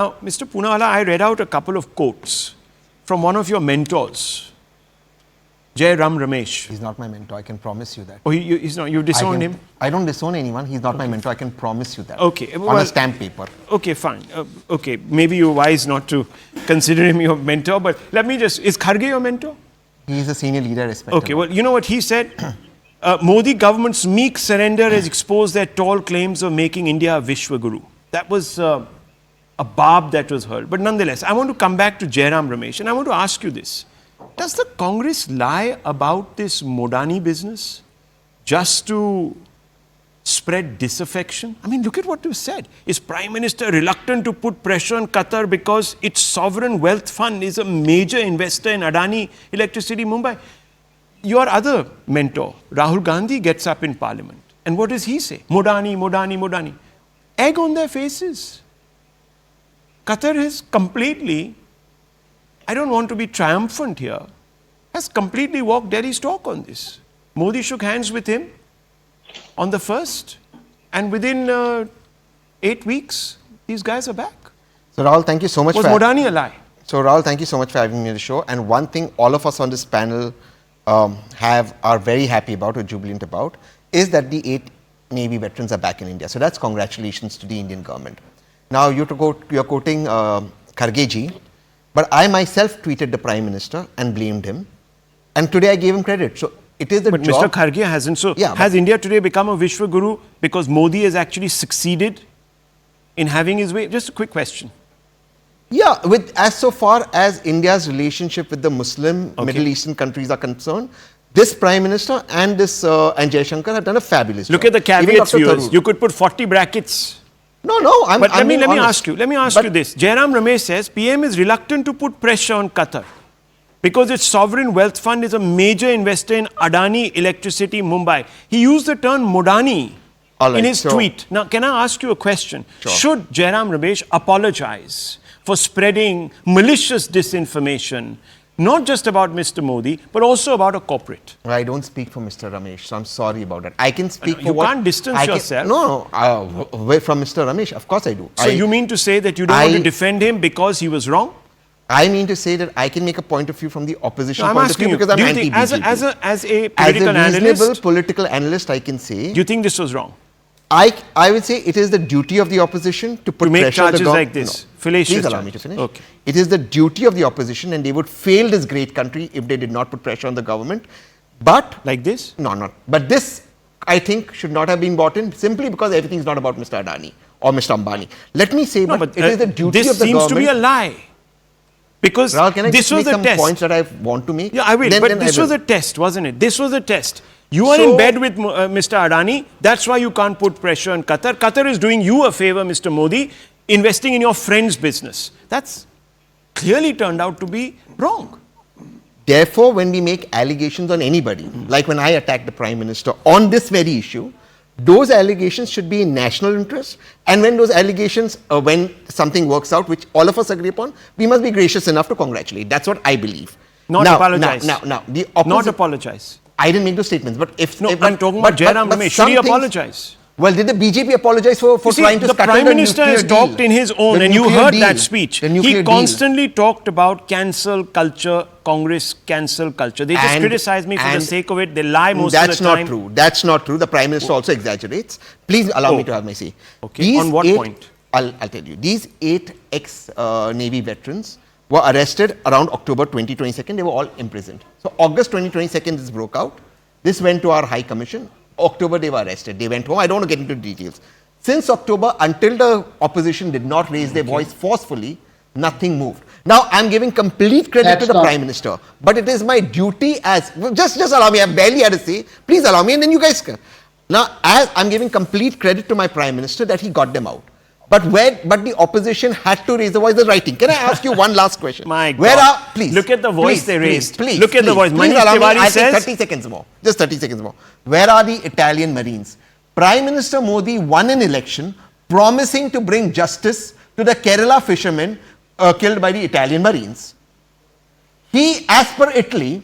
Now, Mr. Poonawalla, I read out a couple of quotes from one of your mentors, Jairam Ramesh. He's not my mentor, I can promise you that. Oh, he's not, you disowned him? I don't disown anyone, he's not my mentor, I can promise you that. Okay. On a stamp paper. Okay, fine. Okay, maybe you're wise not to consider him your mentor, but let me just, is Kharge your mentor? He is a senior leader, respected. Okay, well, you know what he said? Modi government's meek surrender has exposed their tall claims of making India a Vishwaguru. That was a barb that was hurled. But nonetheless, I want to come back to Jairam Ramesh and I want to ask you this. Does the Congress lie about this Modani business just to spread disaffection? I mean, look at what you said. Is Prime Minister reluctant to put pressure on Qatar because its sovereign wealth fund is a major investor in Adani Electricity Mumbai? Your other mentor, Rahul Gandhi, gets up in Parliament. And what does he say? Modani, Modani, Modani. Egg on their faces. Qatar has completely, I don't want to be triumphant here, has completely walked Delhi's talk on this. Modi shook hands with him on the 1st, and within 8 weeks, these guys are back. So Rahul, thank you so much. Was Modani a lie? So Rahul, thank you so much for having me on the show. And one thing all of us on this panel are very happy about or jubilant about is that the 8 Navy veterans are back in India. So that's congratulations to the Indian government. Now you're quoting Kharge ji, but I myself tweeted the Prime Minister and blamed him. And today I gave him credit. So it is the but job. Mr. Kharge hasn't. So yeah, has India today become a Vishwaguru because Modi has actually succeeded in having his way? Just a quick question. Yeah, as so far as India's relationship with the Muslim Middle Eastern countries are concerned, this Prime Minister and this and Jaishankar have done a fabulous job. Look at the caveats, viewers. You could put 40 brackets. No, But let me ask you this. Jairam Ramesh says PM is reluctant to put pressure on Qatar because its sovereign wealth fund is a major investor in Adani Electricity Mumbai. He used the term Modani in his tweet. Now, can I ask you a question? Sure. Should Jairam Ramesh apologize for spreading malicious disinformation, not just about Mr. Modi, but also about a corporate? I don't speak for Mr. Ramesh, so I'm sorry about that. I can speak for you can't distance yourself. No, from Mr. Ramesh, of course I do. So you mean to say that you don't want to defend him because he was wrong? I mean to say that I can make a point of view from the opposition point of view because I'm anti-BJP. As a political analyst, reasonable political analyst, I can say. Do you think this was wrong? I would say it is the duty of the opposition to put make pressure on the charges like this. No. Please allow me to finish. Okay. It is the duty of the opposition, and they would fail this great country if they did not put pressure on the government. But like this? No, not. But this, I think, should not have been bought in simply because everything is not about Mr. Adani or Mr. Ambani. Let me say, but it is the duty of the government. This seems to be a lie. Because Rahul, can I this was make a some test. Points that I want to make? Yeah, I will. But this was a test, wasn't it? This was a test. You are in bed with Mr. Adani. That's why you can't put pressure on Qatar. Qatar is doing you a favor, Mr. Modi, investing in your friend's business. That's clearly turned out to be wrong. Therefore, when we make allegations on anybody, like when I attacked the Prime Minister on this very issue, those allegations should be in national interest. And when those allegations, when something works out, which all of us agree upon, we must be gracious enough to congratulate. That's what I believe. Not apologize. Now, the opposite. Not apologize. I didn't make those statements, but if... No, I'm talking about Jairam Ramesh. Should he apologize? Well, did the BJP apologize for trying to the Prime Minister has talked in his own, and you heard that speech. He constantly talked about cancel culture, Congress cancel culture. They just criticize me for the sake of it. They lie most of the time. That's not true. That's not true. The Prime Minister also exaggerates. Please allow me to have my say. Okay. On what point? I'll tell you. These 8 ex-Navy veterans were arrested around October 2022. They were all imprisoned. So August 2022, this broke out. This went to our High Commission. October, they were arrested. They went home. I don't want to get into details. Since October, until the opposition did not raise their voice forcefully, nothing moved. Now, I'm giving complete credit to the Prime Minister. But it is my duty as... Just allow me. I barely had to say. Please allow me, and then you guys can. Now, as I'm giving complete credit to my Prime Minister that he got them out. But the opposition had to raise the voice of writing. Can I ask you one last question? My God. Please. Look at the voice they raised. Please. Look at the voice. Please allow me. I think 30 seconds more. Just 30 seconds more. Where are the Italian Marines? Prime Minister Modi won an election promising to bring justice to the Kerala fishermen killed by the Italian Marines. He, as per Italy,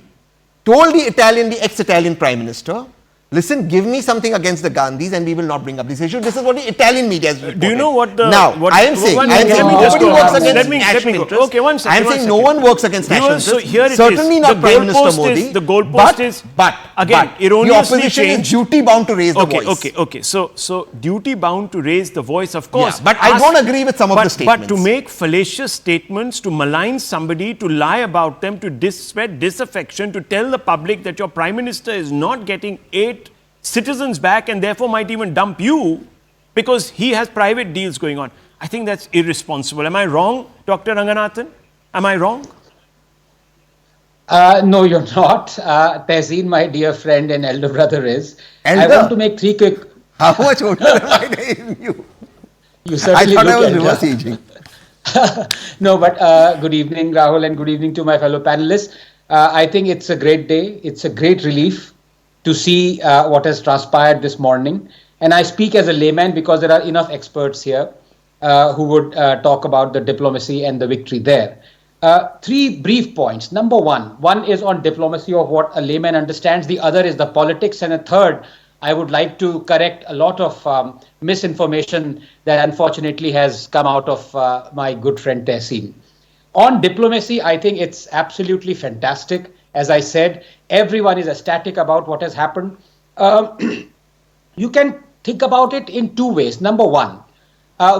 told the ex-Italian Prime Minister listen, give me something against the Gandhis and we will not bring up this issue. This is what the Italian media has reported. Do you know what the... Now, I am saying nobody works against national interests. Okay, one second. I am saying no one works against national interests. So here it is. Certainly not Prime Minister Modi. The goalpost is... But, again, the erroneously opposition changed. is duty bound to raise the voice. Okay. So duty bound to raise the voice, of course. Yeah, but I don't agree with some of the statements. But to make fallacious statements, to malign somebody, to lie about them, to spread disaffection, to tell the public that your Prime Minister is not getting 8 citizens back and therefore might even dump you because he has private deals going on. I think that's irresponsible. Am I wrong, Dr. Ranganathan? Am I wrong? No, you're not. Tehseen, my dear friend and elder brother is. Elder? I want to make 3 quick... How much older am I than you? You certainly I thought I was elder. reverse aging. No, but good evening, Rahul, and good evening to my fellow panelists. I think it's a great day. It's a great relief to see what has transpired this morning. And I speak as a layman because there are enough experts here who would talk about the diplomacy and the victory there. 3 brief points. Number one is on diplomacy of what a layman understands. The other is the politics. And a third, I would like to correct a lot of misinformation that unfortunately has come out of my good friend Tehseen. On diplomacy, I think it's absolutely fantastic. As I said, everyone is ecstatic about what has happened. You can think about it in 2 ways. Number one,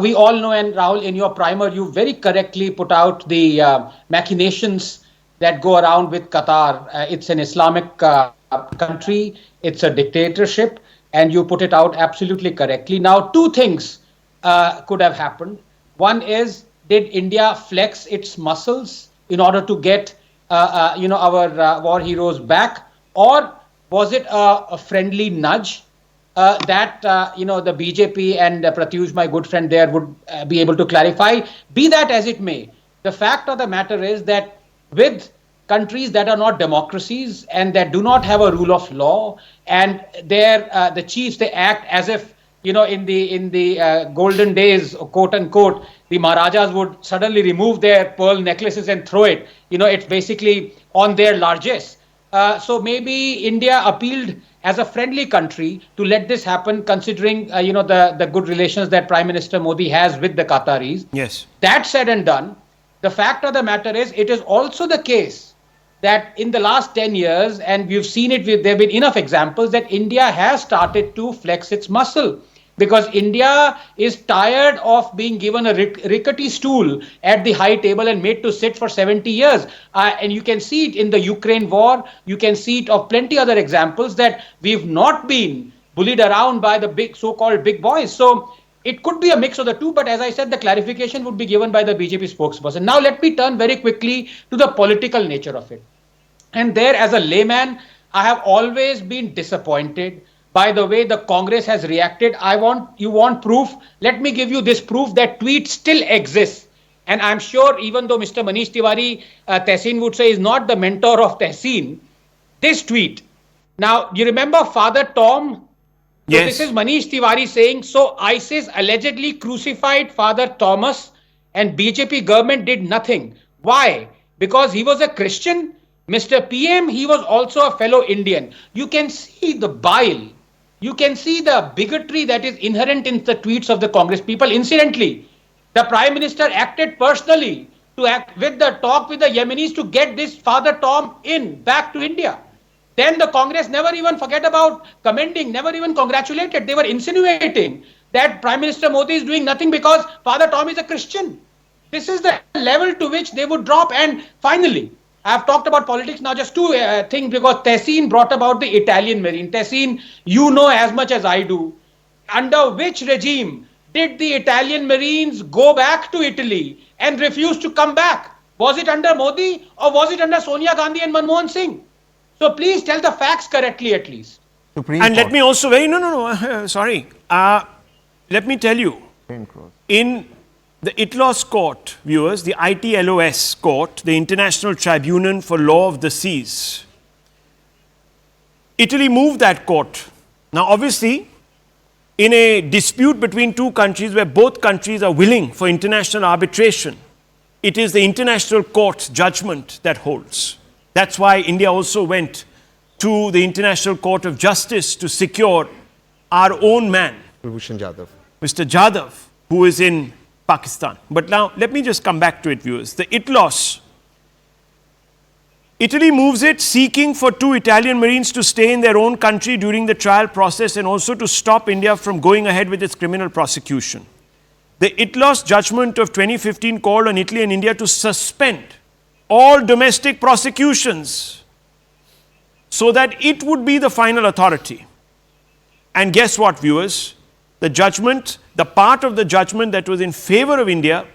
we all know, and Rahul, in your primer, you very correctly put out the machinations that go around with Qatar. It's an Islamic country, it's a dictatorship, and you put it out absolutely correctly. Now, 2 things could have happened. One is, did India flex its muscles in order to get our war heroes back, or was it a friendly nudge that the BJP and Pratyush, my good friend there, would be able to clarify? Be that as it may, the fact of the matter is that with countries that are not democracies and that do not have a rule of law, and the chiefs, they act as if in the golden days, quote unquote, the Maharajas would suddenly remove their pearl necklaces and throw it. It's basically on their largesse. So maybe India appealed as a friendly country to let this happen, considering the good relations that Prime Minister Modi has with the Qataris. Yes. That said and done, the fact of the matter is, it is also the case that in the last 10 years, and we've seen it, there have been enough examples that India has started to flex its muscle. Because India is tired of being given a rickety stool at the high table and made to sit for 70 years. And you can see it in the Ukraine war. You can see it of plenty other examples that we've not been bullied around by the big so-called big boys. So it could be a mix of the two. But as I said, the clarification would be given by the BJP spokesperson. Now let me turn very quickly to the political nature of it. And there, as a layman, I have always been disappointed by the way the Congress has reacted. You want proof? Let me give you this proof that tweet still exists. And I'm sure even though Mr. Manish Tiwari, Tehseen would say, is not the mentor of Tehseen, this tweet. Now, you remember Father Tom? Yes. So this is Manish Tiwari saying, so ISIS allegedly crucified Father Thomas and BJP government did nothing. Why? Because he was a Christian? Mr. PM, he was also a fellow Indian. You can see the bile. You can see the bigotry that is inherent in the tweets of the Congress people. Incidentally, the Prime Minister acted personally to act with the talk with the Yemenis to get this Father Tom back to India. Then the Congress never even forget about commending, never even congratulated. They were insinuating that Prime Minister Modi is doing nothing because Father Tom is a Christian. This is the level to which they would drop. And finally, I have talked about politics now, just 2 things, because Tehseen brought about the Italian Marine. Tehseen, you know as much as I do. Under which regime did the Italian Marines go back to Italy and refuse to come back? Was it under Modi or was it under Sonia Gandhi and Manmohan Singh? So please tell the facts correctly at least. And let me also sorry. Let me tell you, in the ITLOS court, viewers, the ITLOS court, the International Tribunal for Law of the Seas, Italy moved that court. Now, obviously, in a dispute between 2 countries where both countries are willing for international arbitration, it is the international court's judgment that holds. That's why India also went to the International Court of Justice to secure our own man, Kulbhushan Jadhav. Mr. Jadhav, who is in Pakistan. But now, let me just come back to it, viewers. The ITLOS. Italy moves it, seeking for 2 Italian Marines to stay in their own country during the trial process and also to stop India from going ahead with its criminal prosecution. The ITLOS judgment of 2015 called on Italy and India to suspend all domestic prosecutions so that it would be the final authority. And guess what, viewers? The judgment, the part of the judgment that was in favor of India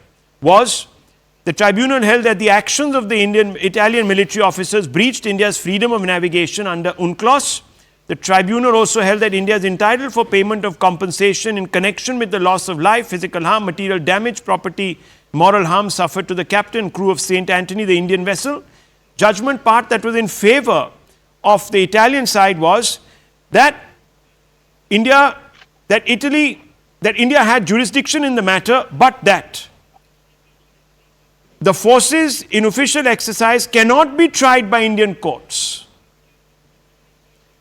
was the tribunal held that the actions of the Italian military officers breached India's freedom of navigation under UNCLOS. The tribunal also held that India is entitled for payment of compensation in connection with the loss of life, physical harm, material damage, property, moral harm suffered to the captain and crew of St. Anthony, the Indian vessel. Judgment part that was in favor of the Italian side was that India had jurisdiction in the matter, but that the forces in official exercise cannot be tried by Indian courts.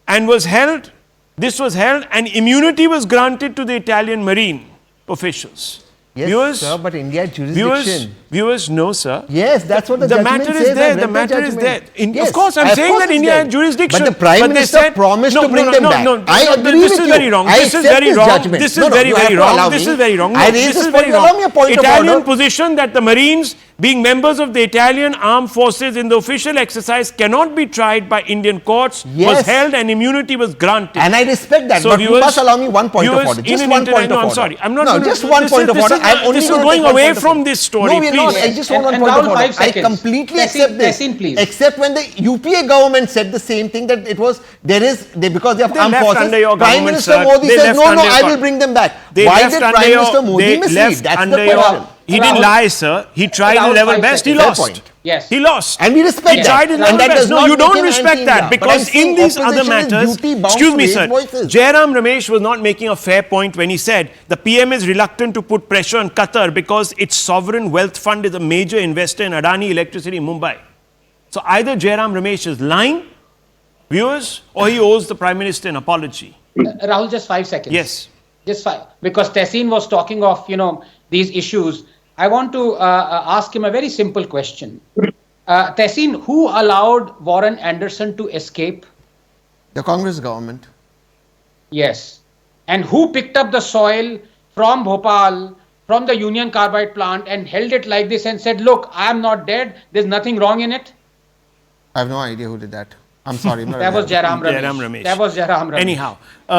And this was held, and immunity was granted to the Italian marine officials. Yes, viewers, sir, but India had jurisdiction. Viewers, no, sir. Yes, that's what the judgment matter says. is there. The matter is there. Yes, of course, I'm saying that India had jurisdiction. But the Prime Minister promised to bring them back. I agree this with is you. very wrong. I This is accept very this wrong. judgment. This No, is no, very, you have very to wrong. allow This me. is very wrong. I No, raised this this is point. very Allow wrong. me a point of Italian order. position that the Marines, being members of the Italian armed forces in the official exercise, cannot be tried by Indian courts, was Yes. held and immunity was granted. And I respect that, So but you viewers- must allow me one point of viewers order. in Just an one internet- point of no, order. I'm sorry. I'm not No, going to- just one this point is- of this order. is- I'm only this is going to going take one away point of from order. this story, No, we're not. please. I just want one And point of Rahul, order. 5 I seconds. completely Tehseen, accept this. Tehseen, please. Except when the UPA government said the same thing, that it was, because they have They armed left forces, under your Prime government, Minister sir. Modi They said, left no, under I your will bring them back. They Why left did under Prime your- Minister Modi they mislead? left That's the under question. your- He didn't Rahul. lie, sir. He tried his Rahul, level 5 best. He seconds. Fair lost. point. Yes. He lost. And we respect He that. tried his And level that best. does No, not you don't make him respect anti-India. that But because I'm saying in these other opposition is matters, duty-bound excuse to me, raise sir, voices. Jairam Ramesh was not making a fair point when he said the PM is reluctant to put pressure on Qatar because its sovereign wealth fund is a major investor in Adani electricity in Mumbai. So either Jairam Ramesh is lying, viewers, or he owes the Prime Minister an apology. Rahul, just 5 seconds. Yes. Just 5. Because Tehseen was talking of, these issues. I want to ask him a very simple question. Tehseen, who allowed Warren Anderson to escape? The Congress government. Yes. And who picked up the soil from Bhopal, from the Union Carbide plant, and held it like this and said, look, I am not dead. There's nothing wrong in it. I have no idea who did that. I'm sorry. I'm not That was aware. Jairam Ramesh. Jairam Ramesh. That was Jairam Ramesh. Anyhow.